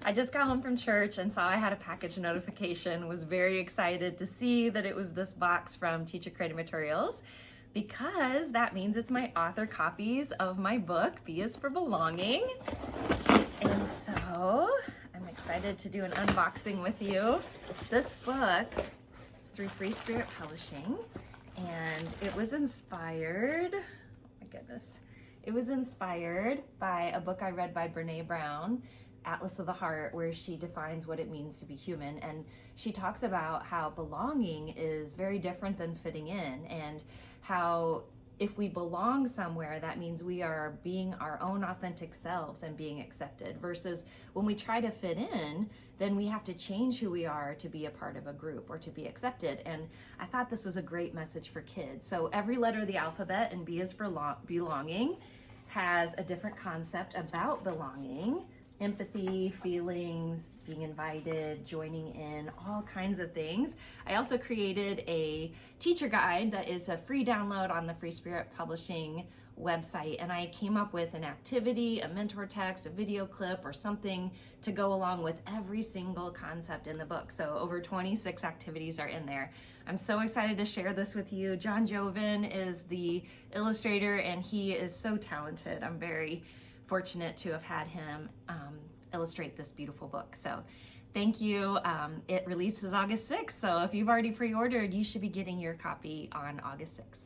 I just got home from church and saw I had a package notification, was very excited to see that it was this box from Teacher Creative Materials because that means it's my author copies of my book, B is for Belonging. And so I'm excited to do an unboxing with you. This book is through Free Spirit Publishing, and it was inspired, oh my goodness, it was inspired by a book I read by Brené Brown, Atlas of the Heart, where she defines what it means to be human. And she talks about how belonging is very different than fitting in, and how if we belong somewhere, that means we are being our own authentic selves and being accepted, versus when we try to fit in, then we have to change who we are to be a part of a group or to be accepted. And I thought this was a great message for kids. So every letter of the alphabet, and B is for belonging, has a different concept about belonging. Empathy, feelings, being invited, joining in, all kinds of things. I also created a teacher guide that is a free download on the Free Spirit Publishing website, and I came up with an activity, a mentor text, a video clip, or something to go along with every single concept in the book. So over 26 activities are in there. I'm so excited to share this with you. John Joven is the illustrator, and he is so talented. I'm very fortunate to have had him illustrate this beautiful book. So thank you. It releases August 6th. So if you've already pre-ordered, you should be getting your copy on August 6th.